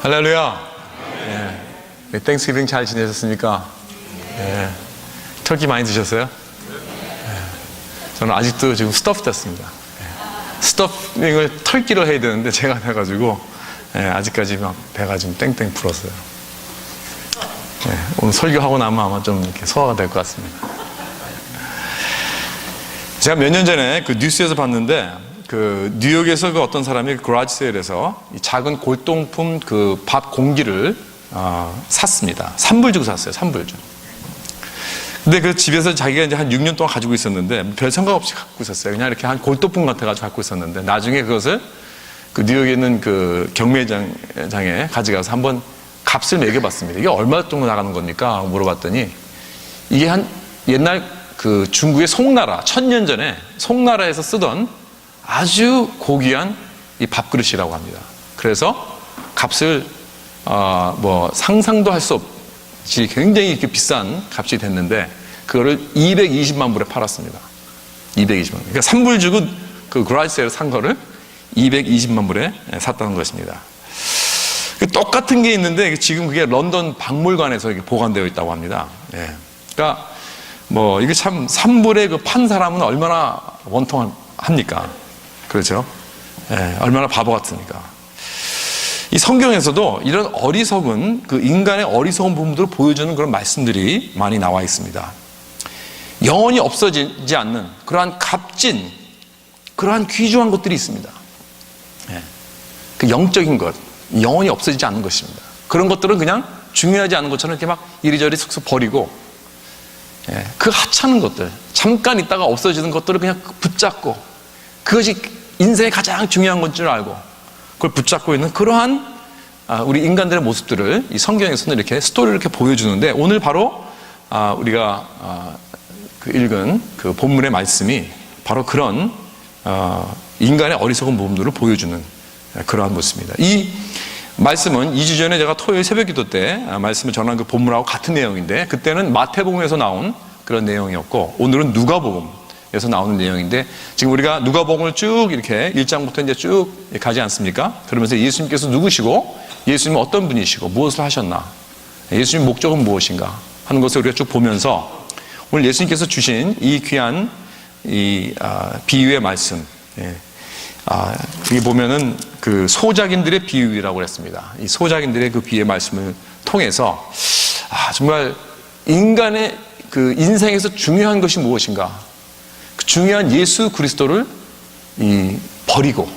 할렐루야. 네, 땡스기빙 잘 지내셨습니까? 터키 많이 드셨어요? 저는 아직도 지금 스토프 됐습니다. 스토핑을 털기로 해야 되는데 제가 돼가지고 아직까지 막 배가 지금 땡땡 불었어요. 오늘 설교하고 나면 아마 좀 이렇게 소화가 될 것 같습니다. 제가 몇 년 전에 그 뉴스에서 봤는데 그 뉴욕에서 그 어떤 사람이 그라지 세일에서 이 작은 골동품 그 밥 공기를 샀습니다. 3불 주고 샀어요. 3불 주고. 근데 그 집에서 자기가 이제 한 6년 동안 가지고 있었는데 별 생각 없이 갖고 있었어요. 그냥 이렇게 한 골동품 같아가지고 갖고 있었는데 나중에 그것을 그 뉴욕에 있는 그 경매장에 가져가서 한번 값을 매겨봤습니다. 이게 얼마 정도 나가는 겁니까? 물어봤더니 이게 한 옛날 그 중국의 송나라, 1000년 전에 송나라에서 쓰던 아주 고귀한 이 밥그릇이라고 합니다. 그래서 값을 뭐 상상도 할 수 없이 굉장히 이렇게 비싼 값이 됐는데 그거를 220만 불에 팔았습니다. 220만 불. 그러니까 3불 주고 그 그라지세일을 산 거를 220만 불에 샀다는 것입니다. 똑같은 게 있는데 지금 그게 런던 박물관에서 이게 보관되어 있다고 합니다. 그러니까 뭐 이게 참 3불에 그 판 사람은 얼마나 원통합니까? 그렇죠? 얼마나 바보 같습니까? 이 성경에서도 이런 어리석은 그 인간의 어리석은 부분들을 보여주는 그런 말씀들이 많이 나와 있습니다. 영원히 없어지지 않는 그러한 값진 그러한 귀중한 것들이 있습니다. 그 영적인 것, 영원히 없어지지 않는 것입니다. 그런 것들은 그냥 중요하지 않은 것처럼 이렇게 막 이리저리 슥슥 버리고 그 하찮은 것들, 잠깐 있다가 없어지는 것들을 그냥 붙잡고 그것이 인생의 가장 중요한 건 줄 알고 그걸 붙잡고 있는 그러한 우리 인간들의 모습들을 이 성경에서는 이렇게 스토리를 이렇게 보여주는데 오늘 바로 우리가 그 읽은 그 본문의 말씀이 바로 그런 인간의 어리석은 부분들을 보여주는 그러한 모습입니다. 이 말씀은 2주 전에 제가 토요일 새벽기도 때 말씀을 전한 그 본문하고 같은 내용인데 그때는 마태복음에서 나온 그런 내용이었고 오늘은 누가복음에서 나오는 내용인데 지금 우리가 누가복음을 쭉 이렇게 1장부터 이제 쭉 가지 않습니까? 그러면서 예수님께서 누구시고 예수님은 어떤 분이시고 무엇을 하셨나 예수님 목적은 무엇인가 하는 것을 우리가 쭉 보면서 오늘 예수님께서 주신 이 귀한 이 비유의 말씀 여기 보면은 그 소작인들의 비유라고 했습니다. 이 소작인들의 그 비유의 말씀을 통해서 정말 인간의 그 인생에서 중요한 것이 무엇인가? 그 중요한 예수 그리스도를 버리고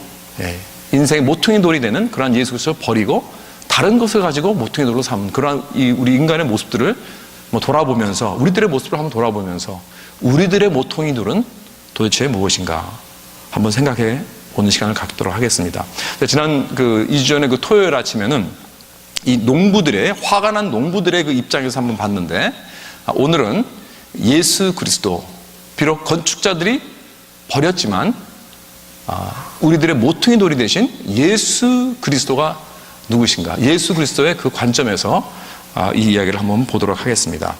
인생의 모퉁이 돌이 되는 그러한 예수 그리스도를 버리고 다른 것을 가지고 모퉁이 돌로 삼은 그러한 우리 인간의 모습들을 돌아보면서 우리들의 모습을 한번 돌아보면서 우리들의 모퉁이 돌은 도대체 무엇인가 한번 생각해 보는 시간을 갖도록 하겠습니다. 지난 그 2주 전에 그 토요일 아침에는 이 농부들의 화가 난 농부들의 그 입장에서 한번 봤는데 오늘은 예수 그리스도 비록 건축자들이 버렸지만 우리들의 모퉁이 돌이 되신 예수 그리스도가 누구신가? 예수 그리스도의 그 관점에서 이 이야기를 한번 보도록 하겠습니다.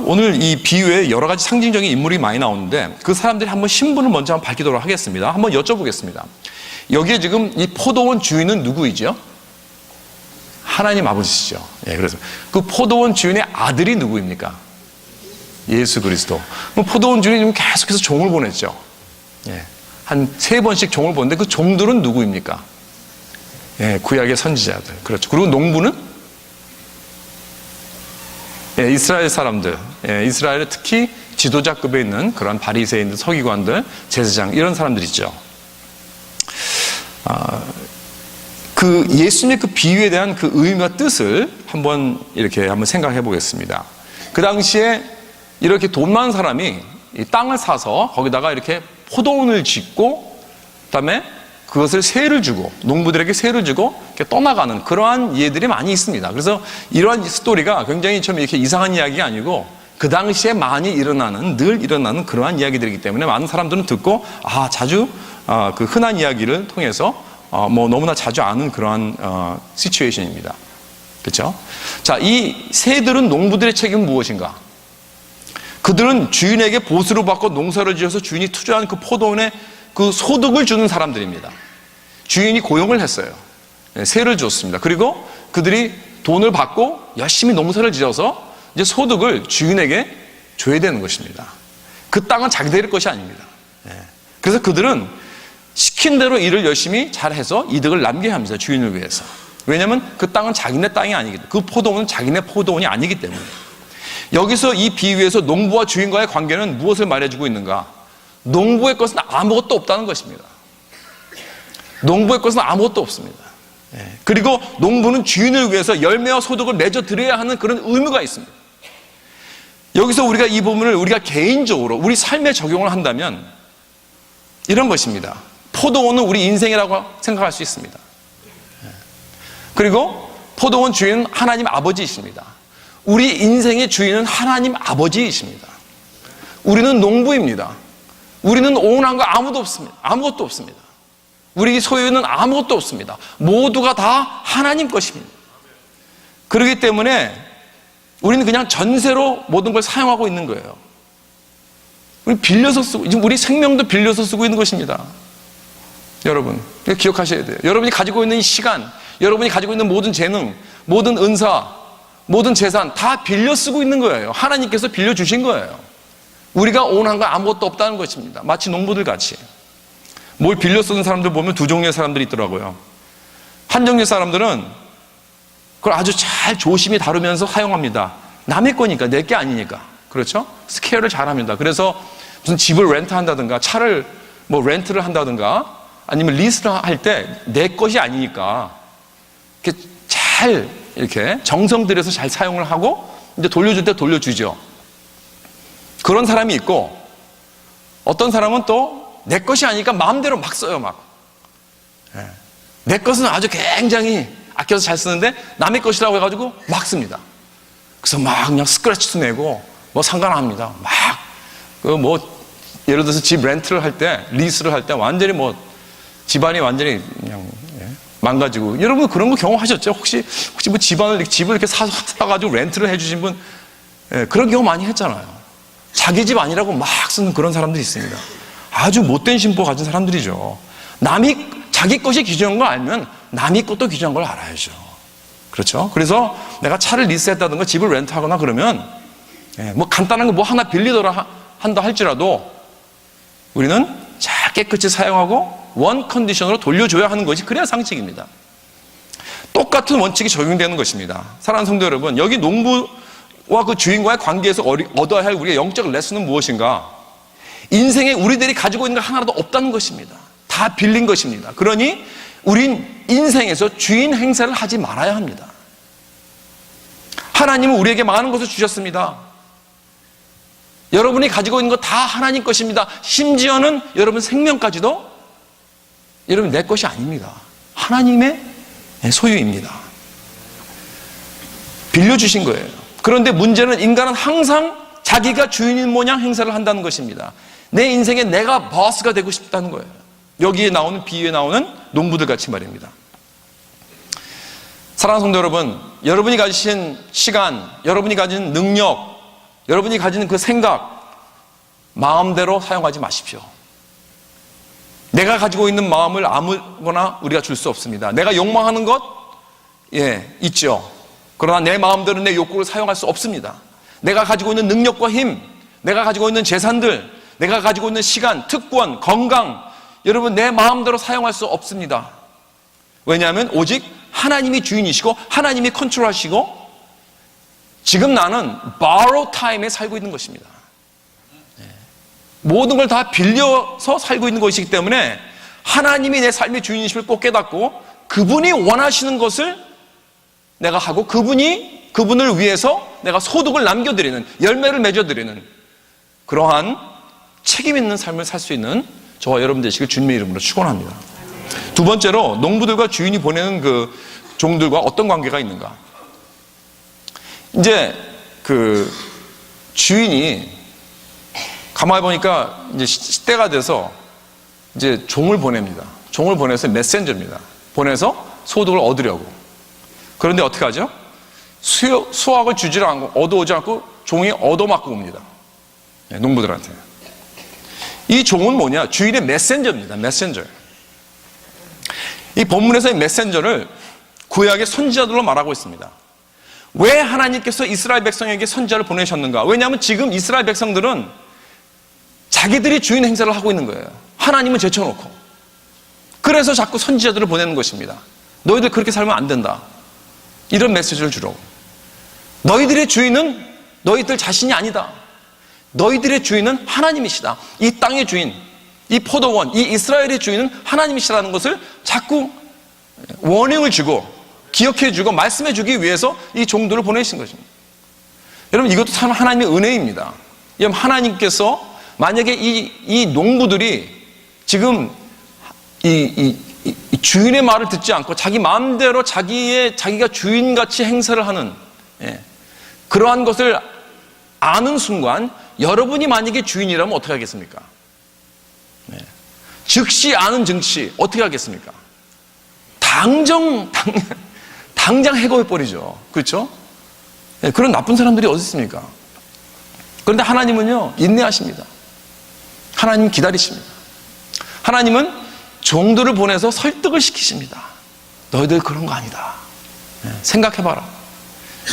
오늘 이 비유에 여러 가지 상징적인 인물이 많이 나오는데 그 사람들이 한번 신분을 먼저 한번 밝히도록 하겠습니다. 한번 여쭤보겠습니다. 여기에 지금 이 포도원 주인은 누구이죠? 하나님 아버지시죠. 그래서 그 포도원 주인의 아들이 누구입니까? 예수 그리스도. 포도원 주인이 지금 계속해서 종을 보냈죠. 한 3번씩 종을 보냈는데 그 종들은 누구입니까? 구약의 선지자들. 그렇죠. 그리고 농부는 이스라엘 사람들, 이스라엘의 특히 지도자급에 있는 그런 바리새인들, 서기관들, 제사장 이런 사람들이죠. 그 예수님의 그 비유에 대한 그 의미와 뜻을 한번 이렇게 한번 생각해 보겠습니다. 그 당시에 이렇게 돈 많은 사람이 이 땅을 사서 거기다가 이렇게 포도원을 짓고 그다음에 그것을 세를 주고 농부들에게 세를 주고 이렇게 떠나가는 그러한 예들이 많이 있습니다. 그래서 이러한 스토리가 굉장히 좀 이렇게 이상한 이야기가 아니고 그 당시에 많이 일어나는 늘 일어나는 그러한 이야기들이기 때문에 많은 사람들은 듣고 자주 그 흔한 이야기를 통해서 뭐 너무나 자주 아는 그러한 시츄에이션입니다. 그렇죠? 자, 이 새들은 농부들의 책임은 무엇인가? 그들은 주인에게 보수를 받고 농사를 지어서 주인이 투자한 그 포도원에 그 소득을 주는 사람들입니다. 주인이 고용을 했어요. 세를 주었습니다. 그리고 그들이 돈을 받고 열심히 농사를 지어서 이제 소득을 주인에게 줘야 되는 것입니다. 그 땅은 자기들의 것이 아닙니다. 그래서 그들은 시킨 대로 일을 열심히 잘해서 이득을 남겨야 합니다. 주인을 위해서. 왜냐하면 그 땅은 자기네 땅이 아니기 때문에, 그 포도원은 자기네 포도원이 아니기 때문에. 여기서 이 비유에서 농부와 주인과의 관계는 무엇을 말해주고 있는가? 농부의 것은 아무것도 없다는 것입니다. 농부의 것은 아무것도 없습니다. 그리고 농부는 주인을 위해서 열매와 소득을 맺어 드려야 하는 그런 의무가 있습니다. 여기서 우리가 이 부분을 우리가 개인적으로 우리 삶에 적용을 한다면 이런 것입니다. 포도원은 우리 인생이라고 생각할 수 있습니다. 그리고 포도원 주인은 하나님 아버지이십니다. 우리 인생의 주인은 하나님 아버지이십니다. 우리는 농부입니다. 우리는 오운한 거 아무도 없습니다. 아무것도 없습니다. 우리 소유는 아무것도 없습니다. 모두가 다 하나님 것입니다. 그렇기 때문에 우리는 그냥 전세로 모든 걸 사용하고 있는 거예요. 우리 빌려서 쓰고, 지금 우리 생명도 빌려서 쓰고 있는 것입니다. 여러분, 기억하셔야 돼요. 여러분이 가지고 있는 시간, 여러분이 가지고 있는 모든 재능, 모든 은사, 모든 재산 다 빌려 쓰고 있는 거예요. 하나님께서 빌려주신 거예요. 우리가 오운한 건 아무것도 없다는 것입니다. 마치 농부들 같이. 뭘 빌려 쓰는 사람들 보면 두 종류의 사람들이 있더라고요. 한 종류의 사람들은 그걸 아주 잘 조심히 다루면서 사용합니다. 남의 거니까, 내 게 아니니까. 그렇죠? 스케일을 잘 합니다. 그래서 무슨 집을 렌트한다든가 차를 뭐 렌트를 한다든가 아니면 리스를 할 때 내 것이 아니니까 이렇게 잘 이렇게 정성 들여서 잘 사용을 하고 이제 돌려줄 때 돌려주죠. 그런 사람이 있고 어떤 사람은 또 내 것이 아니니까 마음대로 막 써요, 막. 내 것은 아주 굉장히 아껴서 잘 쓰는데 남의 것이라고 해가지고 막 씁니다. 그래서 막 그냥 스크래치도 내고 뭐 상관합니다. 막 그 뭐 예를 들어서 집 렌트를 할 때, 리스를 할 때 완전히 뭐 집안이 완전히 그냥 망가지고. 여러분 그런 거 경험하셨죠? 혹시 뭐 집을 이렇게 사가지고 렌트를 해주신 분, 그런 경험 많이 했잖아요. 자기 집 아니라고 막 쓰는 그런 사람들이 있습니다. 아주 못된 심보 가진 사람들이죠. 남이 자기 것이 귀중한 걸 알면 남이 것도 귀중한 걸 알아야죠. 그렇죠? 그래서 내가 차를 리스했다든가 집을 렌트하거나 그러면 뭐 간단한 거 뭐 하나 빌리더라 한다 할지라도 우리는 잘 깨끗이 사용하고 원 컨디션으로 돌려줘야 하는 것이 그래야 상식입니다. 똑같은 원칙이 적용되는 것입니다. 사랑하는 성도 여러분, 여기 농부와 그 주인과의 관계에서 얻어야 할 우리의 영적 레슨은 무엇인가? 인생에 우리들이 가지고 있는 거 하나도 없다는 것입니다. 다 빌린 것입니다. 그러니 우린 인생에서 주인 행세를 하지 말아야 합니다. 하나님은 우리에게 많은 것을 주셨습니다. 여러분이 가지고 있는 거 다 하나님 것입니다. 심지어는 여러분 생명까지도 여러분 내 것이 아닙니다. 하나님의 소유입니다. 빌려주신 거예요. 그런데 문제는 인간은 항상 자기가 주인인 모양 행사를 한다는 것입니다. 내 인생에 내가 버스가 되고 싶다는 거예요. 여기에 나오는 비유에 나오는 농부들 같이 말입니다. 사랑하는 성도 여러분, 여러분이 가지신 시간, 여러분이 가진 능력, 여러분이 가지는 그 생각 마음대로 사용하지 마십시오. 내가 가지고 있는 마음을 아무거나 우리가 줄 수 없습니다. 내가 욕망하는 것 있죠. 그러나 내 마음대로 내 욕구를 사용할 수 없습니다. 내가 가지고 있는 능력과 힘, 내가 가지고 있는 재산들, 내가 가지고 있는 시간, 특권, 건강, 여러분 내 마음대로 사용할 수 없습니다. 왜냐하면 오직 하나님이 주인이시고 하나님이 컨트롤하시고 지금 나는 borrow time에 살고 있는 것입니다. 모든 걸 다 빌려서 살고 있는 것이기 때문에 하나님이 내 삶의 주인이심을 꼭 깨닫고 그분이 원하시는 것을 내가 하고 그분을 위해서 내가 소득을 남겨드리는, 열매를 맺어드리는 그러한 책임 있는 삶을 살 수 있는 저와 여러분 되시길 주님의 이름으로 축원합니다. 두 번째로 농부들과 주인이 보내는 그 종들과 어떤 관계가 있는가? 이제 그 주인이 가만히 보니까 이제 시대가 돼서 이제 종을 보냅니다. 종을 보내서 메신저입니다. 보내서 소득을 얻으려고. 그런데 어떻게 하죠? 수확을 주지 않고 얻어오지 않고 종이 얻어맞고 옵니다. 농부들한테. 이 종은 뭐냐? 주인의 메신저입니다. 메신저. 이 본문에서의 메신저를 구약의 선지자들로 말하고 있습니다. 왜 하나님께서 이스라엘 백성에게 선지자를 보내셨는가? 왜냐하면 지금 이스라엘 백성들은 자기들이 주인 행세를 하고 있는 거예요. 하나님은 제쳐놓고. 그래서 자꾸 선지자들을 보내는 것입니다. 너희들 그렇게 살면 안 된다. 이런 메시지를 주라고. 너희들의 주인은 너희들 자신이 아니다. 너희들의 주인은 하나님이시다. 이 땅의 주인, 이 포도원, 이 이스라엘의 주인은 하나님이시라는 것을 자꾸 워닝을 주고 기억해 주고 말씀해 주기 위해서 이 종들을 보내신 것입니다. 여러분, 이것도 참 하나님의 은혜입니다. 여러분, 하나님께서 만약에 이 농부들이 지금 이 주인의 말을 듣지 않고 자기 마음대로 자기가 주인같이 행세를 하는 그러한 것을 아는 순간 여러분이 만약에 주인이라면 어떻게 하겠습니까? 즉시 아는 즉시 어떻게 하겠습니까? 당장 해고해버리죠. 그렇죠? 그런 나쁜 사람들이 어디 있습니까? 그런데 하나님은요, 인내하십니다. 하나님 기다리십니다. 하나님은 종들을 보내서 설득을 시키십니다. 너희들 그런 거 아니다. 생각해봐라.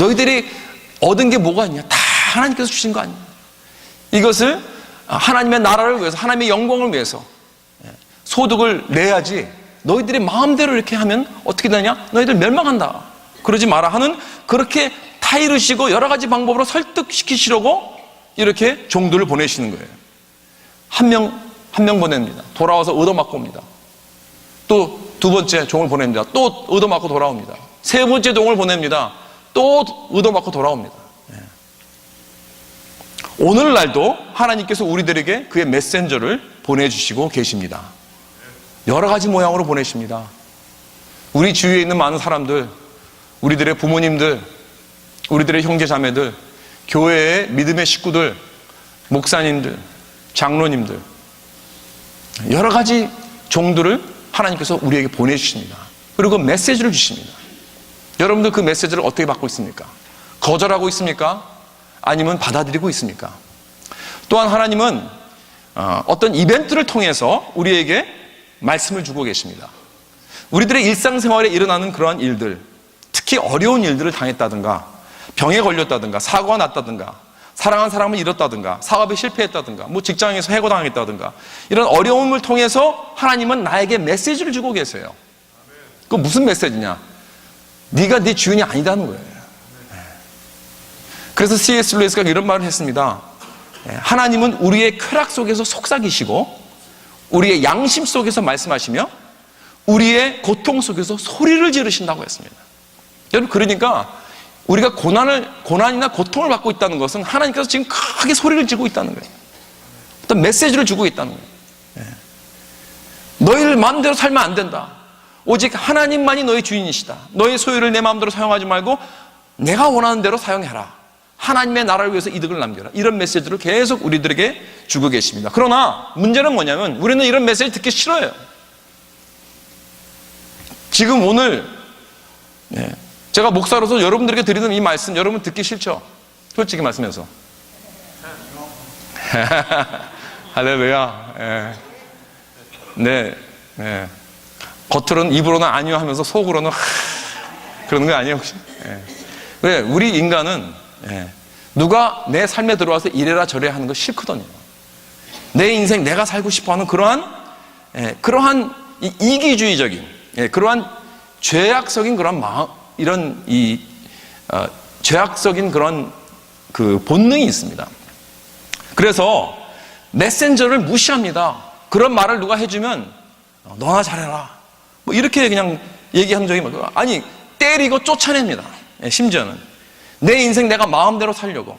너희들이 얻은 게 뭐가 있냐? 다 하나님께서 주신 거 아니냐? 이것을 하나님의 나라를 위해서, 하나님의 영광을 위해서 소득을 내야지, 너희들이 마음대로 이렇게 하면 어떻게 되냐? 너희들 멸망한다. 그러지 마라 하는, 그렇게 타이르시고 여러 가지 방법으로 설득시키시려고 이렇게 종들을 보내시는 거예요. 한 명 보냅니다. 돌아와서 얻어맞고 옵니다. 또 두 번째 종을 보냅니다. 또 얻어맞고 돌아옵니다. 세 번째 종을 보냅니다. 또 얻어맞고 돌아옵니다. 오늘날도 하나님께서 우리들에게 그의 메신저를 보내주시고 계십니다. 여러 가지 모양으로 보내십니다. 우리 주위에 있는 많은 사람들, 우리들의 부모님들, 우리들의 형제자매들, 교회의 믿음의 식구들, 목사님들, 장로님들, 여러 가지 종들을 하나님께서 우리에게 보내주십니다. 그리고 메시지를 주십니다. 여러분들 그 메시지를 어떻게 받고 있습니까? 거절하고 있습니까? 아니면 받아들이고 있습니까? 또한 하나님은 어떤 이벤트를 통해서 우리에게 말씀을 주고 계십니다. 우리들의 일상생활에 일어나는 그러한 일들, 특히 어려운 일들을 당했다든가, 병에 걸렸다든가, 사고가 났다든가, 사랑한 사람을 잃었다든가, 사업에 실패했다든가, 직장에서 해고당했다든가, 이런 어려움을 통해서 하나님은 나에게 메시지를 주고 계세요. 그 무슨 메시지냐? 네가 네 주인이 아니다는 거예요. 그래서 C.S. 루이스가 이런 말을 했습니다. 하나님은 우리의 쾌락 속에서 속삭이시고, 우리의 양심 속에서 말씀하시며, 우리의 고통 속에서 소리를 지르신다고 했습니다. 여러분, 그러니까 우리가 고난이나 고통을 받고 있다는 것은 하나님께서 지금 크게 소리를 지르고 있다는 거예요. 어떤 메시지를 주고 있다는 거예요. 너희를 마음대로 살면 안 된다. 오직 하나님만이 너희 주인이시다. 너희 소유를 내 마음대로 사용하지 말고 내가 원하는 대로 사용해라. 하나님의 나라를 위해서 이득을 남겨라. 이런 메시지를 계속 우리들에게 주고 계십니다. 그러나 문제는 뭐냐면 우리는 이런 메시지 듣기 싫어요. 지금 오늘 제가 목사로서 여러분들에게 드리는 이 말씀 여러분 듣기 싫죠? 솔직히 말씀해서. 할렐루야. 네. 겉으로는, 입으로는 아니요 하면서 속으로는 그러는 거 아니에요 혹시? 왜? 우리 인간은 누가 내 삶에 들어와서 이래라 저래라 하는 거 싫거든요. 내 인생 내가 살고 싶어하는 그러한 이기주의적인 그러한 죄악적인 그런 마음, 이런 죄악적인 그런 그 본능이 있습니다. 그래서 메신저를 무시합니다. 그런 말을 누가 해주면 너나 잘해라 이렇게 그냥 얘기한 적이 많아요. 아니, 때리고 쫓아냅니다. 심지어는 내 인생 내가 마음대로 살려고.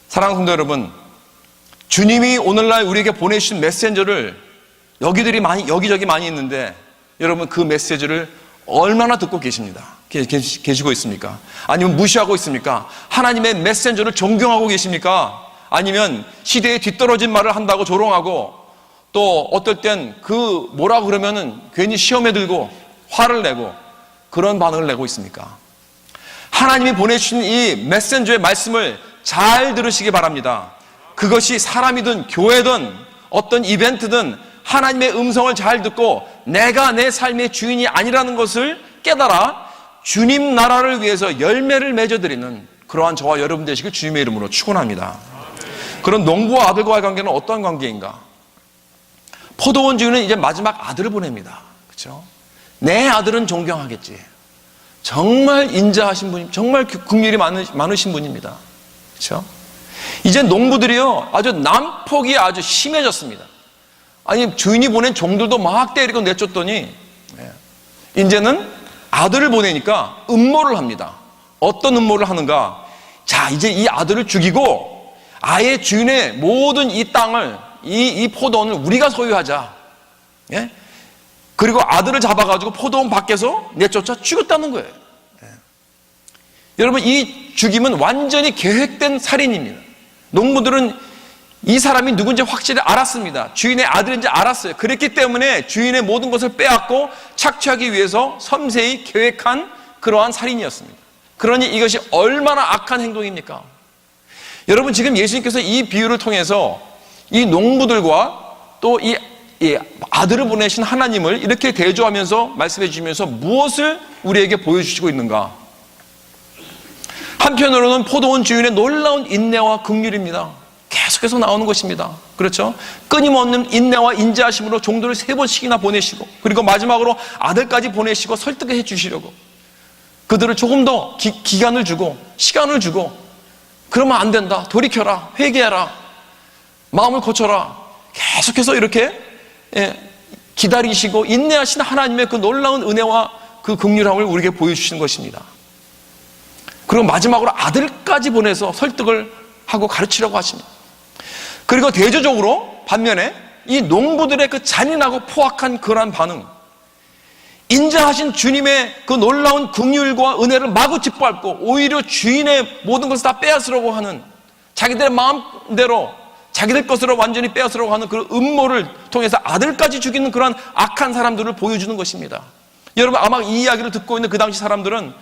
사랑하는 성도 여러분, 주님이 오늘날 우리에게 보내주신 메신저를 여기저기 많이 있는데 여러분 그 메시지를 얼마나 듣고 계시고 있습니까? 아니면 무시하고 있습니까? 하나님의 메신저를 존경하고 계십니까? 아니면 시대에 뒤떨어진 말을 한다고 조롱하고, 또 어떨 땐 뭐라고 그러면은 괜히 시험에 들고 화를 내고 그런 반응을 내고 있습니까? 하나님이 보내주신 이 메신저의 말씀을 잘 들으시기 바랍니다. 그것이 사람이든 교회든 어떤 이벤트든 하나님의 음성을 잘 듣고 내가 내 삶의 주인이 아니라는 것을 깨달아 주님 나라를 위해서 열매를 맺어드리는 그러한 저와 여러분 되시길 주님의 이름으로 축원합니다. 그런 농부와 아들과의 관계는 어떠한 관계인가? 포도원 주인은 이제 마지막 아들을 보냅니다. 그렇죠? 내 아들은 존경하겠지. 정말 인자하신 분이, 정말 긍휼이 많으신 분입니다. 그렇죠? 이제 농부들이요, 아주 난폭이 아주 심해졌습니다. 아니, 주인이 보낸 종들도 막 때리고 내쫓더니 이제는 아들을 보내니까 음모를 합니다. 어떤 음모를 하는가? 자, 이제 이 아들을 죽이고 아예 주인의 모든 이 땅을, 이 포도원을 우리가 소유하자. 예? 그리고 아들을 잡아가지고 포도원 밖에서 내쫓아 죽였다는 거예요. 예. 여러분, 이 죽임은 완전히 계획된 살인입니다. 농부들은 이 사람이 누군지 확실히 알았습니다. 주인의 아들인지 알았어요. 그랬기 때문에 주인의 모든 것을 빼앗고 착취하기 위해서 섬세히 계획한 그러한 살인이었습니다. 그러니 이것이 얼마나 악한 행동입니까? 여러분, 지금 예수님께서 이 비유를 통해서 이 농부들과 또 이 아들을 보내신 하나님을 이렇게 대조하면서 말씀해 주시면서 무엇을 우리에게 보여주시고 있는가? 한편으로는 포도원 주인의 놀라운 인내와 긍휼입니다. 계속해서 나오는 것입니다. 그렇죠? 끊임없는 인내와 인자하심으로 종들을 3번씩이나 보내시고, 그리고 마지막으로 아들까지 보내시고 설득해 주시려고 그들을 조금 더 기간을 주고 시간을 주고, 그러면 안 된다, 돌이켜라, 회개하라, 마음을 고쳐라, 계속해서 이렇게 기다리시고 인내하신 하나님의 그 놀라운 은혜와 그 긍휼함을 우리에게 보여주시는 것입니다. 그리고 마지막으로 아들까지 보내서 설득을 하고 가르치려고 하십니다. 그리고 대조적으로 반면에 이 농부들의 그 잔인하고 포악한 그러한 반응, 인자하신 주님의 그 놀라운 긍휼과 은혜를 마구 짓밟고 오히려 주인의 모든 것을 다 빼앗으려고 하는, 자기들의 마음대로 자기들 것으로 완전히 빼앗으려고 하는 그 음모를 통해서 아들까지 죽이는 그러한 악한 사람들을 보여주는 것입니다. 여러분, 아마 이 이야기를 듣고 있는 그 당시 사람들은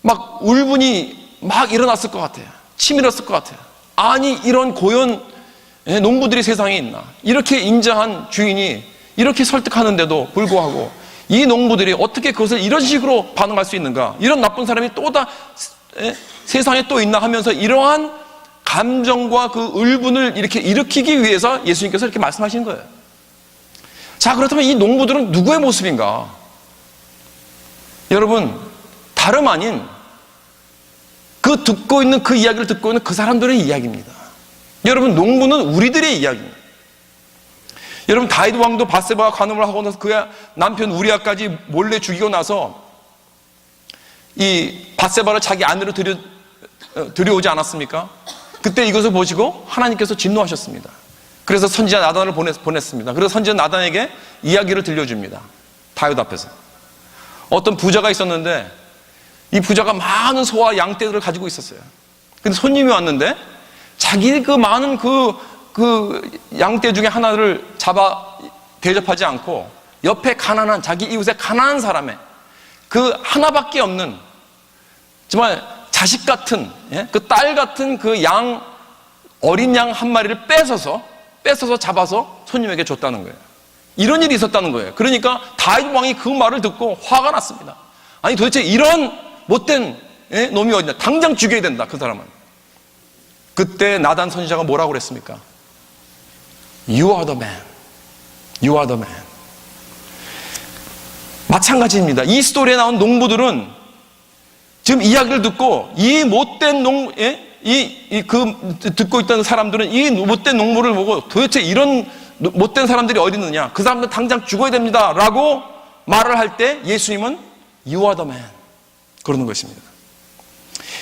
막 울분이 막 일어났을 것 같아요. 치밀었을 것 같아요. 아니, 이런 고연 농부들이 세상에 있나? 이렇게 인자한 주인이 이렇게 설득하는데도 불구하고 이 농부들이 어떻게 그것을 이런 식으로 반응할 수 있는가? 이런 나쁜 사람이 세상에 또 있나 하면서 이러한 감정과 그 울분을 이렇게 일으키기 위해서 예수님께서 이렇게 말씀하신 거예요. 자, 그렇다면 이 농부들은 누구의 모습인가? 여러분, 다름 아닌 그 듣고 있는 그 이야기를 듣고 있는 그 사람들의 이야기입니다. 여러분, 농부는 우리들의 이야기입니다. 여러분, 다윗 왕도 밧세바가 간음을 하고 나서 그의 남편 우리아까지 몰래 죽이고 나서 이 밧세바를 자기 아내로 들여오지 않았습니까? 그때 이것을 보시고 하나님께서 진노하셨습니다. 그래서 선지자 나단을 보냈습니다. 그래서 선지자 나단에게 이야기를 들려줍니다. 다윗 앞에서. 어떤 부자가 있었는데 이 부자가 많은 소와 양떼들을 가지고 있었어요. 근데 손님이 왔는데 자기 그 많은 그 양떼 중에 하나를 잡아 대접하지 않고 옆에 가난한, 자기 이웃의 가난한 사람의 그 하나밖에 없는 정말 자식 같은, 그 딸 같은 그 어린 양 한 마리를 뺏어서 잡아서 손님에게 줬다는 거예요. 이런 일이 있었다는 거예요. 그러니까 다윗 왕이 그 말을 듣고 화가 났습니다. 아니, 도대체 이런 못된 놈이 어디냐? 당장 죽여야 된다, 그 사람은. 그때 나단 선지자가 뭐라고 그랬습니까? You are the man. You are the man. 마찬가지입니다. 이 스토리에 나온 농부들은 지금 이야기를 듣고 이 못된 듣고 있던 사람들은 이 못된 농부를 보고 도대체 이런 못된 사람들이 어디 있느냐? 그 사람들 당장 죽어야 됩니다. 라고 말을 할 때 예수님은 You are the man. 그러는 것입니다.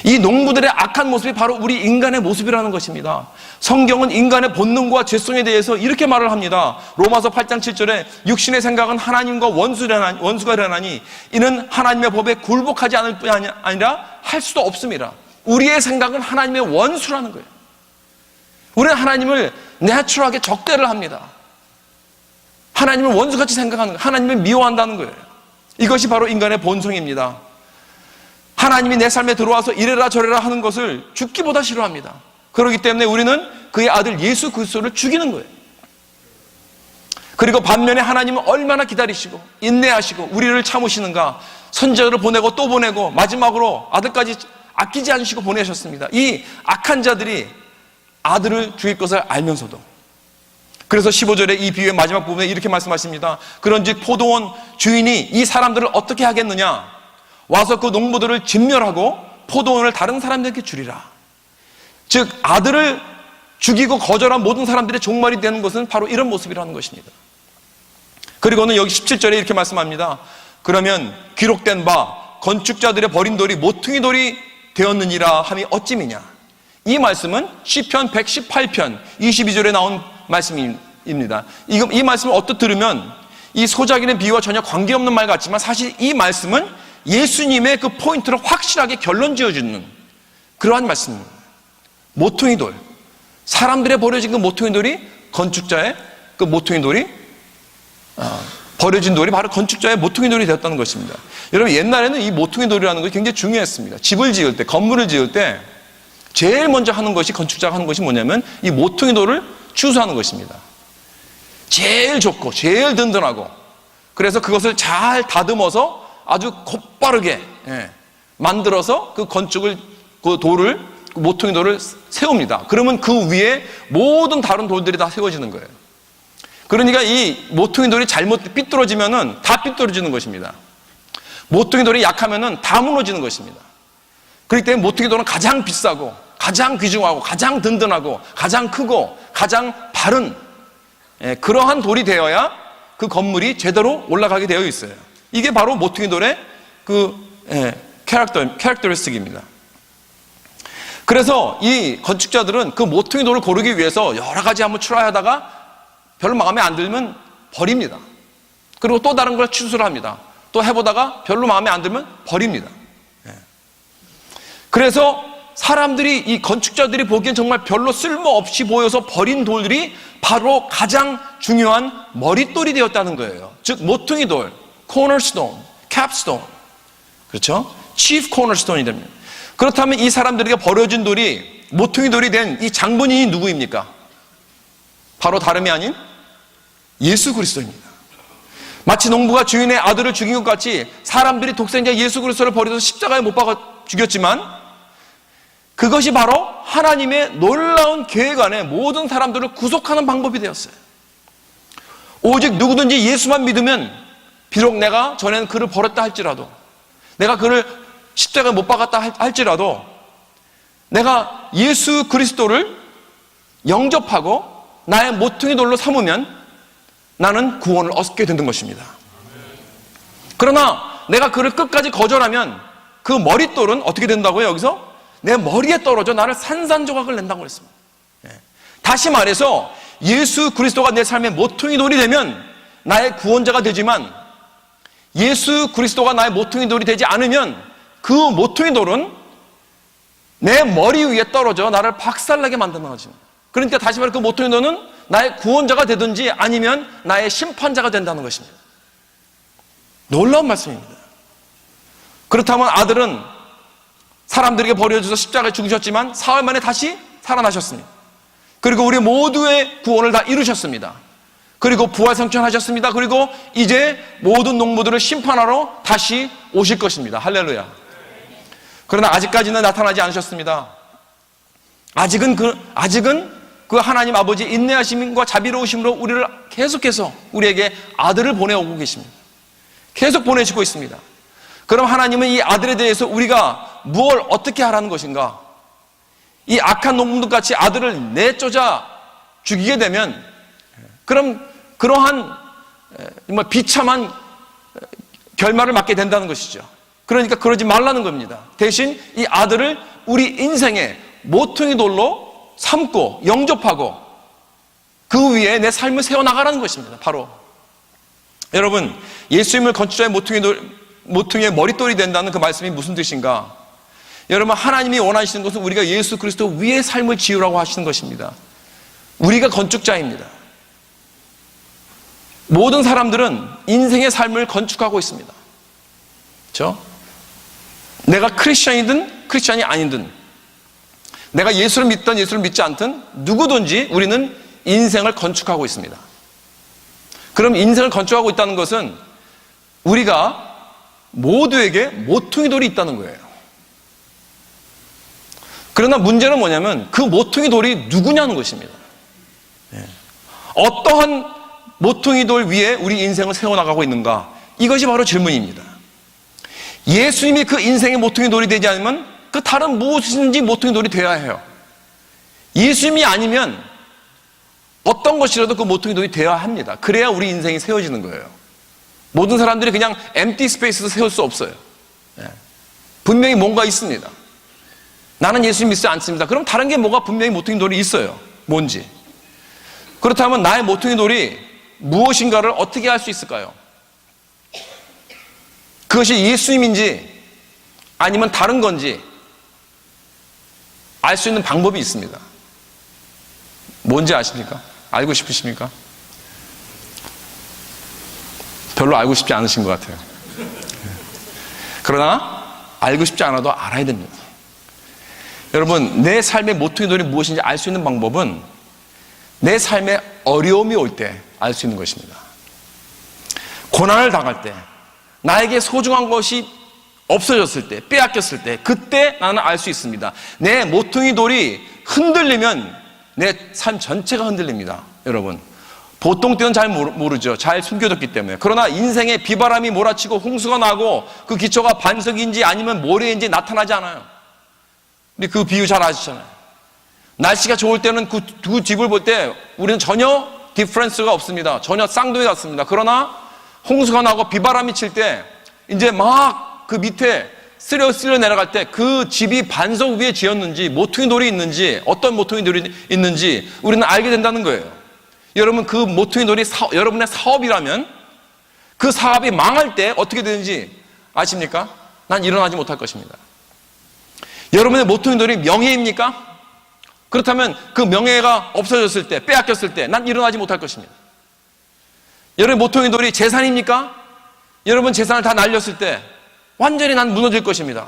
이 농부들의 악한 모습이 바로 우리 인간의 모습이라는 것입니다. 성경은 인간의 본능과 죄성에 대해서 이렇게 말을 합니다. 로마서 8장 7절에 육신의 생각은 하나님과 원수가 되나니 이는 하나님의 법에 굴복하지 않을 뿐 아니라 할 수도 없습니다. 우리의 생각은 하나님의 원수라는 거예요. 우리는 하나님을 내추럴하게 적대를 합니다. 하나님을 원수같이 생각하는 거예요. 하나님을 미워한다는 거예요. 이것이 바로 인간의 본성입니다. 하나님이 내 삶에 들어와서 이래라 저래라 하는 것을 죽기보다 싫어합니다. 그렇기 때문에 우리는 그의 아들 예수 그리스도를 죽이는 거예요. 그리고 반면에 하나님은 얼마나 기다리시고 인내하시고 우리를 참으시는가. 선지자들을 보내고 또 보내고 마지막으로 아들까지 아끼지 않으시고 보내셨습니다. 이 악한 자들이 아들을 죽일 것을 알면서도. 그래서 15절에 이 비유의 마지막 부분에 이렇게 말씀하십니다. 그런즉 포도원 주인이 이 사람들을 어떻게 하겠느냐? 와서 그 농부들을 진멸하고 포도원을 다른 사람들에게 주리라. 즉 아들을 죽이고 거절한 모든 사람들의 종말이 되는 것은 바로 이런 모습이라는 것입니다. 그리고는 여기 17절에 이렇게 말씀합니다. 그러면 기록된 바 건축자들의 버린 돌이 모퉁이 돌이 되었느니라 함이 어찌미냐. 이 말씀은 시편 118편 22절에 나온 말씀입니다. 이 말씀을 어떻게 들으면 이 소작이는 비유와 전혀 관계없는 말 같지만 사실 이 말씀은 예수님의 그 포인트를 확실하게 결론 지어주는 그러한 말씀입니다. 모퉁이 돌, 사람들의 버려진 그 모퉁이 돌이 건축자의 그 모퉁이 돌이 버려진 돌이 바로 건축자의 모퉁이 돌이 되었다는 것입니다. 여러분 옛날에는 이 모퉁이 돌이라는 것이 굉장히 중요했습니다. 집을 지을 때, 건물을 지을 때 제일 먼저 하는 것이, 건축자가 하는 것이 뭐냐면 이 모퉁이 돌을 추수하는 것입니다. 제일 좋고 제일 든든하고, 그래서 그것을 잘 다듬어서 아주 곧바르게 만들어서 그 건축을, 그 돌을, 그 모퉁이 돌을 세웁니다. 그러면 그 위에 모든 다른 돌들이 다 세워지는 거예요. 그러니까 이 모퉁이 돌이 잘못 삐뚤어지면은 다 삐뚤어지는 것입니다. 모퉁이 돌이 약하면은 다 무너지는 것입니다. 그렇기 때문에 모퉁이 돌은 가장 비싸고 가장 귀중하고 가장 든든하고 가장 크고 가장 바른 그러한 돌이 되어야 그 건물이 제대로 올라가게 되어 있어요. 이게 바로 모퉁이 돌의 그 캐릭터리스틱입니다. 그래서 이 건축자들은 그 모퉁이 돌을 고르기 위해서 여러 가지 한번 트라이하다가 별로 마음에 안 들면 버립니다. 그리고 또 다른 걸 추수를 합니다. 또 해보다가 별로 마음에 안 들면 버립니다. 그래서 사람들이, 이 건축자들이 보기엔 정말 별로 쓸모없이 보여서 버린 돌들이 바로 가장 중요한 머릿돌이 되었다는 거예요. 즉 모퉁이 돌, 코너스톤, 캡스톤, 그렇죠? 치프 코너스톤이 됩니다. 그렇다면 이 사람들에게 버려진 돌이 모퉁이 돌이 된 이 장본인이 누구입니까? 바로 다름이 아닌 예수 그리스도입니다. 마치 농부가 주인의 아들을 죽인 것 같이 사람들이 독생자 예수 그리스도를 버려서 십자가에 못 박아 죽였지만 그것이 바로 하나님의 놀라운 계획 안에 모든 사람들을 구속하는 방법이 되었어요. 오직 누구든지 예수만 믿으면 비록 내가 전에는 그를 버렸다 할지라도, 내가 그를 십자가에 못 박았다 할지라도 내가 예수 그리스도를 영접하고 나의 모퉁이 돌로 삼으면 나는 구원을 얻게 되는 것입니다. 그러나 내가 그를 끝까지 거절하면 그 머릿돌은 어떻게 된다고요? 여기서 내 머리에 떨어져 나를 산산조각을 낸다고 그랬습니다. 다시 말해서 예수 그리스도가 내 삶의 모퉁이 돌이 되면 나의 구원자가 되지만 예수 그리스도가 나의 모퉁이 돌이 되지 않으면 그 모퉁이 돌은 내 머리 위에 떨어져 나를 박살나게 만드는 것입니다. 그러니까 다시 말해 그 모퉁이 돌은 나의 구원자가 되든지 아니면 나의 심판자가 된다는 것입니다. 놀라운 말씀입니다. 그렇다면 아들은 사람들에게 버려져서 십자가에 죽으셨지만 사흘 만에 다시 살아나셨습니다. 그리고 우리 모두의 구원을 다 이루셨습니다. 그리고 부활성천하셨습니다. 그리고 이제 모든 농부들을 심판하러 다시 오실 것입니다. 할렐루야. 그러나 아직까지는 나타나지 않으셨습니다. 아직은 그 하나님 아버지의 인내하심과 자비로우심으로 우리를 계속해서 우리에게 아들을 보내오고 계십니다. 계속 보내시고 있습니다. 그럼 하나님은 이 아들에 대해서 우리가 무엇을 어떻게 하라는 것인가? 이 악한 농부들 같이 아들을 내쫓아 죽이게 되면 그럼 그러한 정말 비참한 결말을 맞게 된다는 것이죠. 그러니까 그러지 말라는 겁니다. 대신 이 아들을 우리 인생의 모퉁이 돌로 삼고 영접하고 그 위에 내 삶을 세워나가라는 것입니다. 바로 여러분, 예수님을 건축자의 모퉁이의 머릿돌이 된다는 그 말씀이 무슨 뜻인가? 여러분, 하나님이 원하시는 것은 우리가 예수 그리스도 위에 삶을 지으라고 하시는 것입니다. 우리가 건축자입니다. 모든 사람들은 인생의 삶을 건축하고 있습니다. 그렇죠? 내가 크리스천이든 크리스천이 아니든, 내가 예수를 믿든 예수를 믿지 않든 누구든지 우리는 인생을 건축하고 있습니다. 그럼 인생을 건축하고 있다는 것은 우리가 모두에게 모퉁이 돌이 있다는 거예요. 그러나 문제는 뭐냐면 그 모퉁이 돌이 누구냐는 것입니다. 어떠한 모퉁이 돌 위에 우리 인생을 세워나가고 있는가? 이것이 바로 질문입니다. 예수님이 그 인생의 모퉁이 돌이 되지 않으면 그 다른 무엇이든지 모퉁이 돌이 되어야 해요. 예수님이 아니면 어떤 것이라도 그 모퉁이 돌이 되어야 합니다. 그래야 우리 인생이 세워지는 거예요. 모든 사람들이 그냥 empty space에서 세울 수 없어요. 분명히 뭔가 있습니다. 나는 예수님 믿지 않습니다. 그럼 다른 게 뭐가 분명히 모퉁이 돌이 있어요. 뭔지. 그렇다면 나의 모퉁이 돌이 무엇인가를 어떻게 알 수 있을까요? 그것이 예수님인지 아니면 다른 건지 알 수 있는 방법이 있습니다. 뭔지 아십니까? 알고 싶으십니까? 별로 알고 싶지 않으신 것 같아요. 그러나 알고 싶지 않아도 알아야 됩니다. 여러분, 내 삶의 모퉁이 돌이 무엇인지 알 수 있는 방법은 내 삶에 어려움이 올 때 알 수 있는 것입니다. 고난을 당할 때, 나에게 소중한 것이 없어졌을 때, 빼앗겼을 때, 그때 나는 알 수 있습니다. 내 모퉁이 돌이 흔들리면 내 삶 전체가 흔들립니다. 여러분, 보통 때는 잘 모르죠. 잘 숨겨뒀기 때문에. 그러나 인생에 비바람이 몰아치고 홍수가 나고 그 기초가 반석인지 아니면 모래인지 나타나지 않아요. 근데 그 비유 잘 아시잖아요. 날씨가 좋을 때는 그 두 집을 볼 때 우리는 전혀 디퍼런스가 없습니다. 전혀 쌍둥이 같습니다. 그러나 홍수가 나고 비바람이 칠 때 이제 막 그 밑에 쓸려 내려갈 때 그 집이 반석 위에 지었는지 모퉁이 돌이 있는지 어떤 모퉁이 돌이 있는지 우리는 알게 된다는 거예요. 여러분, 그 모퉁이 돌이 여러분의 사업이라면 그 사업이 망할 때 어떻게 되는지 아십니까? 난 일어나지 못할 것입니다. 여러분의 모퉁이 돌이 명예입니까? 그렇다면 그 명예가 없어졌을 때, 빼앗겼을 때 난 일어나지 못할 것입니다. 여러분의 모퉁이 돌이 재산입니까? 여러분 재산을 다 날렸을 때 완전히 난 무너질 것입니다.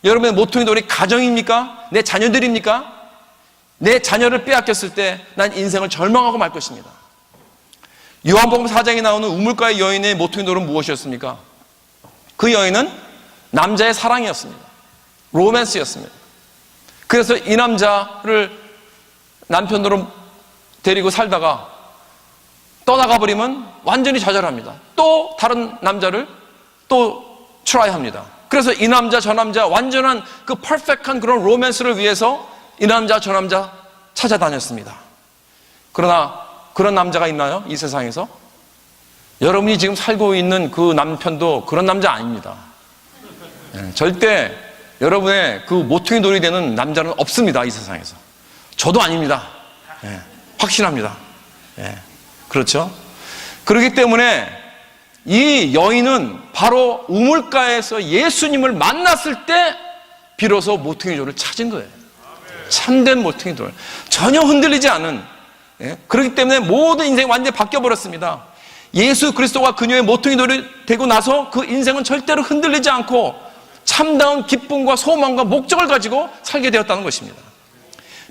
여러분의 모퉁이 돌이 가정입니까? 내 자녀들입니까? 내 자녀를 빼앗겼을 때 난 인생을 절망하고 말 것입니다. 요한복음 4장에 나오는 우물가의 여인의 모퉁이 돌은 무엇이었습니까? 그 여인은 남자의 사랑이었습니다. 로맨스였습니다. 그래서 이 남자를 남편으로 데리고 살다가 떠나가 버리면 완전히 좌절합니다. 또 다른 남자를 또 트라이합니다. 그래서 이 남자 저 남자 완전한 그 퍼펙트한 그런 로맨스를 위해서 이 남자 저 남자 찾아다녔습니다. 그러나 그런 남자가 있나요? 이 세상에서? 여러분이 지금 살고 있는 그 남편도 그런 남자 아닙니다. 절대 여러분의 그 모퉁이 돌이 되는 남자는 없습니다. 이 세상에서. 저도 아닙니다. 확신합니다. 그렇죠? 그렇기 때문에 이 여인은 바로 우물가에서 예수님을 만났을 때 비로소 모퉁이 돌을 찾은 거예요. 참된 모퉁이 돌. 전혀 흔들리지 않은. 그렇기 때문에 모든 인생이 완전히 바뀌어버렸습니다. 예수 그리스도가 그녀의 모퉁이 돌이 되고 나서 그 인생은 절대로 흔들리지 않고 참다운 기쁨과 소망과 목적을 가지고 살게 되었다는 것입니다.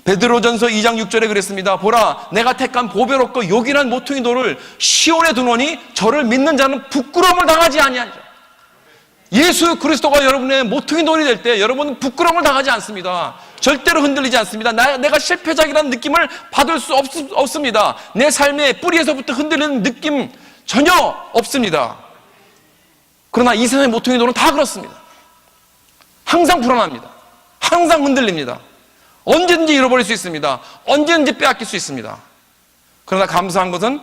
베드로전서 2장 6절에 그랬습니다. 보라, 내가 택한 보배롭고 요긴한 모퉁이 돌을 시온에 두노니 저를 믿는 자는 부끄러움을 당하지 아니하리라. 예수 그리스도가 여러분의 모퉁이 돌이 될 때 여러분은 부끄러움을 당하지 않습니다. 절대로 흔들리지 않습니다. 내가 실패작이라는 느낌을 받을 수 없습니다. 내 삶의 뿌리에서부터 흔들리는 느낌 전혀 없습니다. 그러나 이 세상의 모퉁이 돌은 다 그렇습니다. 항상 불안합니다. 항상 흔들립니다. 언제든지 잃어버릴 수 있습니다. 언제든지 빼앗길 수 있습니다. 그러나 감사한 것은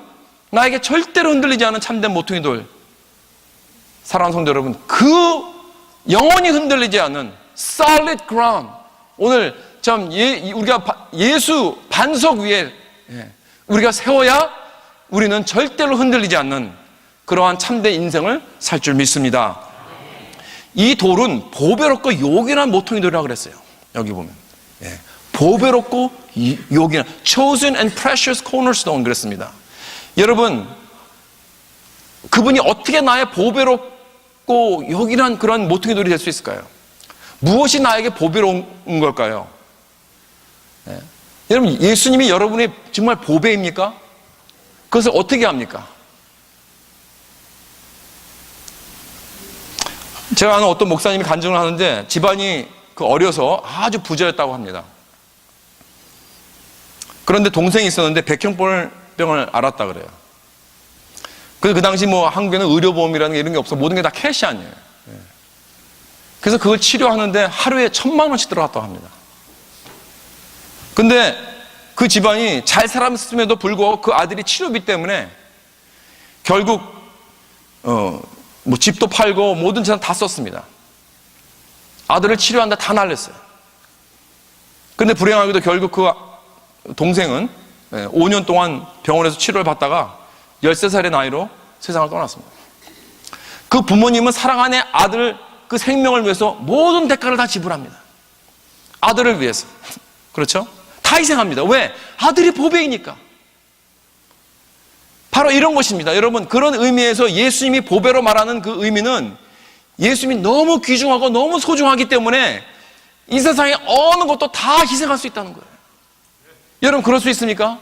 나에게 절대로 흔들리지 않은 참된 모퉁이 돌. 사랑하는 성도 여러분, 그 영원히 흔들리지 않는 solid ground. 오늘 참 우리가 예수 반석 위에 우리가 세워야 우리는 절대로 흔들리지 않는 그러한 참된 인생을 살 줄 믿습니다. 이 돌은 보배롭고 요긴한 모퉁이 돌이라고 그랬어요. 여기 보면 보배롭고 요긴한 chosen and precious cornerstone 그랬습니다. 여러분, 그분이 어떻게 나의 보배롭고 요긴한 그런 모퉁이 돌이 될 수 있을까요? 무엇이 나에게 보배로운 걸까요? 여러분, 예수님이 여러분의 정말 보배입니까? 그것을 어떻게 합니까? 제가 아는 어떤 목사님이 간증을 하는데 집안이 어려서 아주 부자였다고 합니다. 그런데 동생이 있었는데 백혈병을 앓았다 그래요. 그래서 그 당시 뭐 한국에는 의료보험이라는 게 이런 게 없어. 모든 게 다 캐시 아니에요. 그래서 그걸 치료하는데 하루에 1,000만 원씩 들어갔다고 합니다. 근데 그 집안이 잘 살았음에도 불구하고 그 아들이 치료비 때문에 결국 뭐 집도 팔고 모든 재산 다 썼습니다. 아들을 치료한다 다 날렸어요. 근데 불행하게도 결국 그 동생은 5년 동안 병원에서 치료를 받다가 13살의 나이로 세상을 떠났습니다. 그 부모님은 사랑하는 아들 그 생명을 위해서 모든 대가를 다 지불합니다. 아들을 위해서. 그렇죠? 다 희생합니다. 왜? 아들이 보배이니까. 바로 이런 것입니다. 여러분, 그런 의미에서 예수님이 보배로 말하는 그 의미는 예수님이 너무 귀중하고 너무 소중하기 때문에 이 세상에 어느 것도 다 희생할 수 있다는 거예요. 여러분, 그럴 수 있습니까?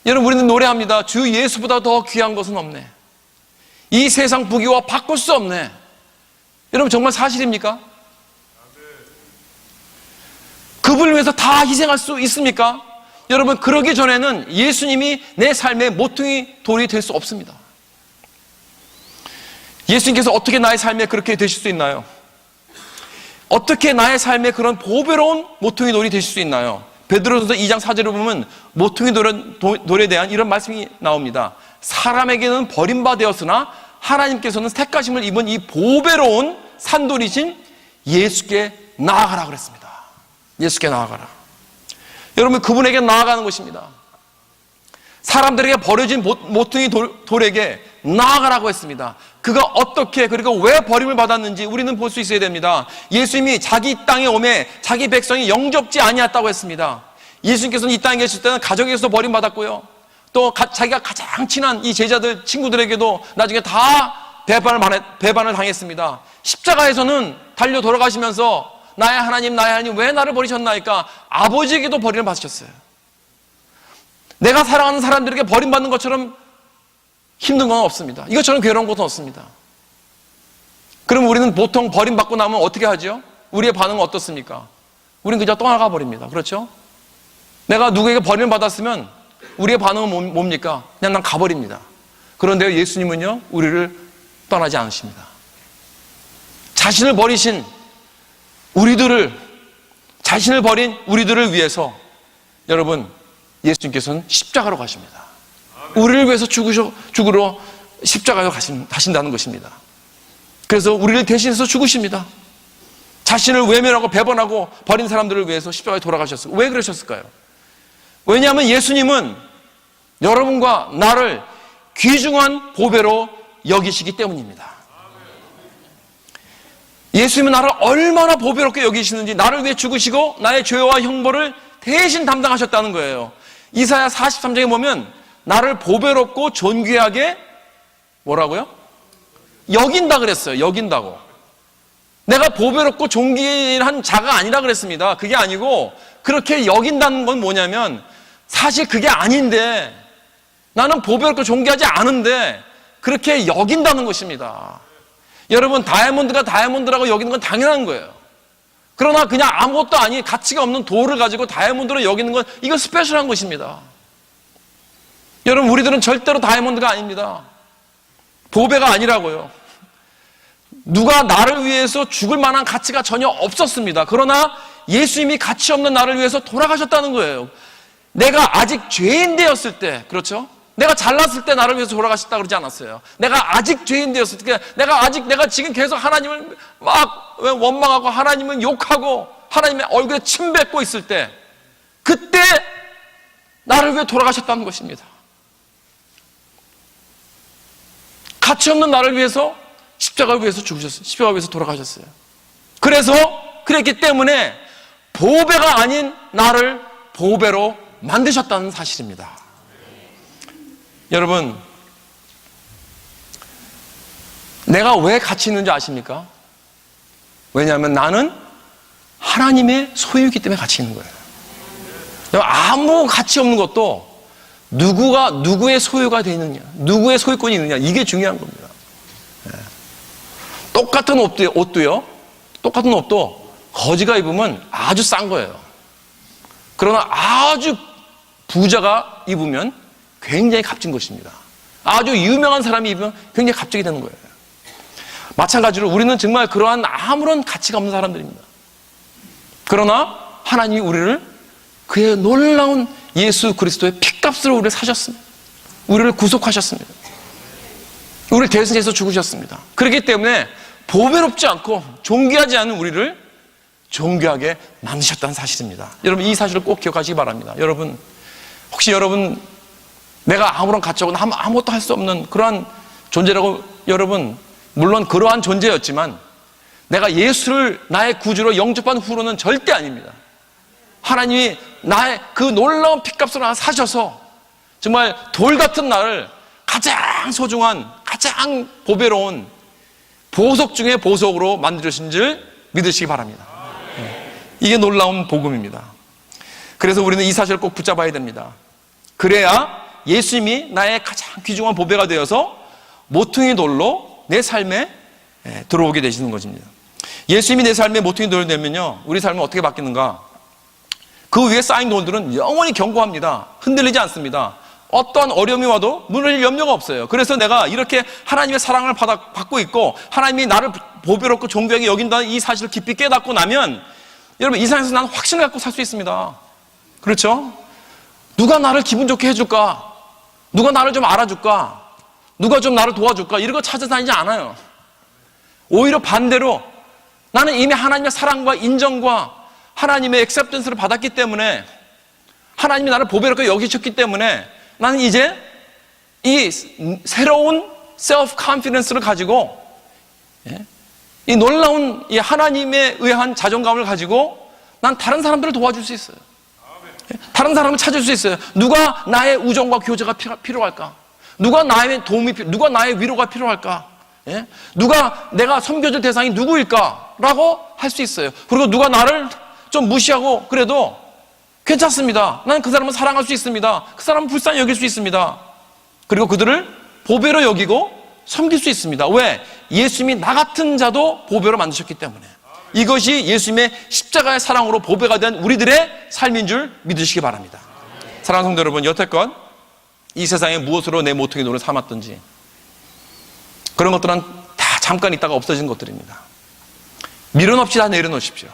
여러분, 우리는 노래합니다. 주 예수보다 더 귀한 것은 없네. 이 세상 부귀와 바꿀 수 없네. 여러분, 정말 사실입니까? 그분을 위해서 다 희생할 수 있습니까? 여러분, 그러기 전에는 예수님이 내 삶의 모퉁이 돌이 될 수 없습니다. 예수님께서 어떻게 나의 삶에 그렇게 되실 수 있나요? 어떻게 나의 삶에 그런 보배로운 모퉁이 돌이 되실 수 있나요? 베드로전서 2장 4절을 보면 모퉁이 돌에 대한 이런 말씀이 나옵니다. 사람에게는 버림받았으나 하나님께서는 택하심을 입은 이 보배로운 산돌이신 예수께 나아가라 그랬습니다. 예수께 나아가라. 여러분, 그분에게 나아가는 것입니다. 사람들에게 버려진 모퉁이 돌에게 나아가라고 했습니다. 그가 어떻게 그리고 왜 버림을 받았는지 우리는 볼 수 있어야 됩니다. 예수님이 자기 땅에 오매 자기 백성이 영접지 아니었다고 했습니다. 예수님께서는 이 땅에 계실 때는 가족에서 버림받았고요. 또 자기가 가장 친한 이 제자들 친구들에게도 나중에 다 배반을 당했습니다. 십자가에서는 달려 돌아가시면서 나의 하나님 왜 나를 버리셨나이까 아버지에게도 버림을 받으셨어요. 내가 사랑하는 사람들에게 버림받는 것처럼 힘든 건 없습니다. 이것처럼 괴로운 것은 없습니다. 그럼 우리는 보통 버림받고 나면 어떻게 하죠? 우리의 반응은 어떻습니까? 우리는 그저 떠나가 버립니다. 그렇죠? 내가 누구에게 버림을 받았으면 우리의 반응은 뭡니까? 그냥 난 가버립니다. 그런데 예수님은요, 우리를 떠나지 않으십니다. 자신을 버린 우리들을 위해서 여러분, 예수님께서는 십자가로 가십니다. 우리를 위해서 죽으러 십자가로 가신다는 것입니다. 그래서 우리를 대신해서 죽으십니다. 자신을 외면하고 배반하고 버린 사람들을 위해서 십자가에 돌아가셨어요. 왜 그러셨을까요? 왜냐하면 예수님은 여러분과 나를 귀중한 보배로 여기시기 때문입니다. 예수님은 나를 얼마나 보배롭게 여기시는지, 나를 위해 죽으시고 나의 죄와 형벌을 대신 담당하셨다는 거예요. 이사야 43장에 보면 나를 보배롭고 존귀하게 뭐라고요? 여긴다 그랬어요. 여긴다고. 내가 보배롭고 존귀한 자가 아니라 그랬습니다. 그게 아니고 그렇게 여긴다는 건 뭐냐면 사실 그게 아닌데, 나는 보배롭고 존귀하지 않은데 그렇게 여긴다는 것입니다. 여러분, 다이아몬드가 다이아몬드라고 여기는 건 당연한 거예요. 그러나 그냥 아무것도 아닌 가치가 없는 돌을 가지고 다이아몬드로 여기는 건 이건 스페셜한 것입니다. 여러분, 우리들은 절대로 다이아몬드가 아닙니다. 보배가 아니라고요. 누가 나를 위해서 죽을 만한 가치가 전혀 없었습니다. 그러나 예수님이 가치 없는 나를 위해서 돌아가셨다는 거예요. 내가 아직 죄인 되었을 때, 그렇죠? 내가 잘났을 때 나를 위해서 돌아가셨다 그러지 않았어요. 내가 아직 죄인 되었을 때, 내가 지금 계속 하나님을 막 원망하고 하나님을 욕하고 하나님의 얼굴에 침 뱉고 있을 때, 그때 나를 위해 돌아가셨다는 것입니다. 가치 없는 나를 위해서 십자가를 위해서 죽으셨어요. 십자가를 위해서 돌아가셨어요. 그랬기 때문에 보배가 아닌 나를 보배로 만드셨다는 사실입니다. 여러분, 내가 왜 가치 있는지 아십니까? 왜냐하면 나는 하나님의 소유이기 때문에 가치 있는 거예요. 아무 가치 없는 것도 누구가 누구의 소유가 되느냐, 누구의 소유권이 있느냐, 이게 중요한 겁니다. 똑같은 옷도요. 똑같은 옷도 거지가 입으면 아주 싼 거예요. 그러나 아주 부자가 입으면 굉장히 값진 것입니다. 아주 유명한 사람이 입으면 굉장히 값지게 되는 거예요. 마찬가지로 우리는 정말 그러한 아무런 가치가 없는 사람들입니다. 그러나 하나님이 우리를 그의 놀라운 예수 그리스도의 피값으로 우리를 사셨습니다. 우리를 구속하셨습니다. 우리를 대신해서 죽으셨습니다. 그렇기 때문에 보배롭지 않고 존귀하지 않은 우리를 존귀하게 만드셨다는 사실입니다. 여러분, 이 사실을 꼭 기억하시기 바랍니다. 여러분, 혹시 여러분 내가 아무런 가치 없고 아무것도 할 수 없는 그러한 존재라고, 여러분 물론 그러한 존재였지만 내가 예수를 나의 구주로 영접한 후로는 절대 아닙니다. 하나님이 나의 그 놀라운 피값으로 나 사셔서 정말 돌 같은 나를 가장 소중한, 가장 보배로운 보석 중의 보석으로 만들어주신 줄 믿으시기 바랍니다. 이게 놀라운 복음입니다. 그래서 우리는 이 사실을 꼭 붙잡아야 됩니다. 그래야 예수님이 나의 가장 귀중한 보배가 되어서 모퉁이 돌로 내 삶에 들어오게 되시는 것입니다. 예수님이 내 삶에 모퉁이 돌이 되면요, 우리 삶은 어떻게 바뀌는가? 그 위에 쌓인 돌들은 영원히 견고합니다. 흔들리지 않습니다. 어떠한 어려움이 와도 무너질 염려가 없어요. 그래서 내가 이렇게 하나님의 사랑을 받고 있고 하나님이 나를 보배롭고 존귀하게 여긴다는 이 사실을 깊이 깨닫고 나면 여러분, 이 세상에서 나는 확신을 갖고 살 수 있습니다. 그렇죠? 누가 나를 기분 좋게 해줄까? 누가 나를 좀 알아줄까? 누가 좀 나를 도와줄까? 이런 거 찾아다니지 않아요. 오히려 반대로 나는 이미 하나님의 사랑과 인정과 하나님의 액셉턴스를 받았기 때문에, 하나님이 나를 보배롭게 여기셨기 때문에 나는 이제 이 새로운 셀프 컨피던스를 가지고, 이 놀라운 이 하나님에 의한 자존감을 가지고 난 다른 사람들을 도와줄 수 있어요. 다른 사람을 찾을 수 있어요. 누가 나의 우정과 교제가 필요할까? 누가 나의 도움이 누가 나의 위로가 필요할까? 누가 내가 섬겨줄 대상이 누구일까? 라고 할 수 있어요. 그리고 누가 나를 좀 무시하고 그래도 괜찮습니다. 나는 그 사람을 사랑할 수 있습니다. 그 사람은 불쌍히 여길 수 있습니다. 그리고 그들을 보배로 여기고 섬길 수 있습니다. 왜? 예수님이 나 같은 자도 보배로 만드셨기 때문에. 이것이 예수님의 십자가의 사랑으로 보배가 된 우리들의 삶인 줄 믿으시기 바랍니다. 사랑하는 성도 여러분, 여태껏 이 세상에 무엇으로 내 모퉁이 돌을 삼았든지 그런 것들은 다 잠깐 있다가 없어진 것들입니다. 미련 없이 다 내려놓으십시오.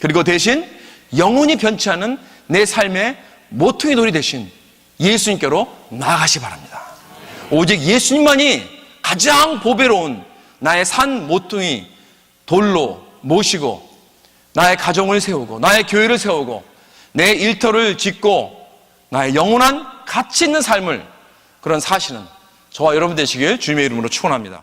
그리고 대신 영원히 변치 않은 내 삶의 모퉁이 돌이 되신 예수님께로 나아가시 바랍니다. 오직 예수님만이 가장 보배로운 나의 산 모퉁이 돌로 모시고 나의 가정을 세우고 나의 교회를 세우고 내 일터를 짓고 나의 영원한 가치 있는 삶을, 그런 사실은 저와 여러분 되시길 주님의 이름으로 축원합니다.